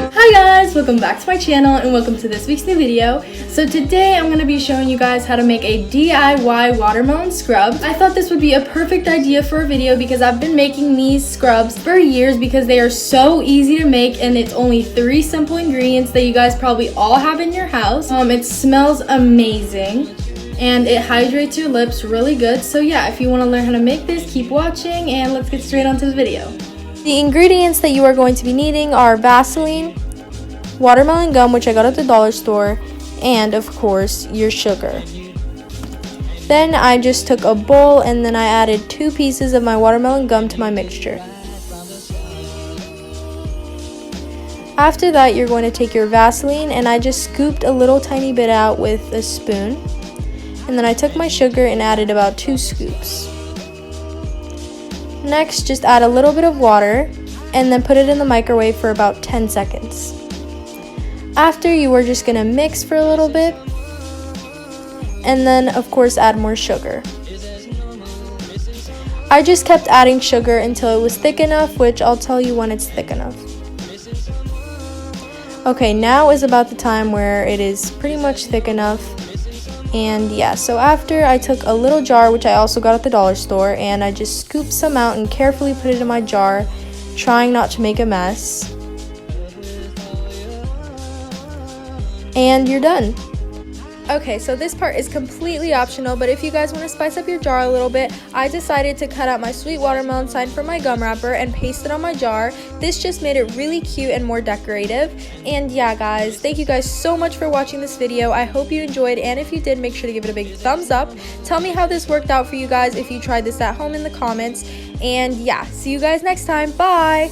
Hi guys, welcome back to my channel and welcome to this week's new video. So today I'm going to be showing you guys how to make a DIY watermelon scrub. I thought this would be a perfect idea for a video because I've been making these scrubs for years because they are so easy to make and it's only 3 simple ingredients that you guys probably all have in your house. It smells amazing and it hydrates your lips really good. So yeah, if you want to learn how to make this, keep watching and let's get straight onto the video. The ingredients that you are going to be needing are Vaseline, watermelon gum, which I got at the dollar store, and of course your sugar. Then I just took a bowl and then I added 2 pieces of my watermelon gum to my mixture. After that, you're going to take your Vaseline, and I just scooped a little tiny bit out with a spoon. And then I took my sugar and added about 2 scoops. Next, just add a little bit of water and then put it in the microwave for about 10 seconds. After, you are just going to mix for a little bit and then of course add more sugar. I just kept adding sugar until it was thick enough, which I'll tell you when it's thick enough. Okay, now is about the time where it is pretty much thick enough. And yeah, so after, I took a little jar, which I also got at the dollar store, and I just scooped some out and carefully put it in my jar, trying not to make a mess. And you're done. Okay, so this part is completely optional, but if you guys want to spice up your jar a little bit, I decided to cut out my sweet watermelon sign from my gum wrapper and paste it on my jar. This just made it really cute and more decorative. And yeah guys, thank you guys so much for watching this video. I hope you enjoyed, and if you did, make sure to give it a big thumbs up. Tell me how this worked out for you guys if you tried this at home in the comments. And yeah, see you guys next time. Bye!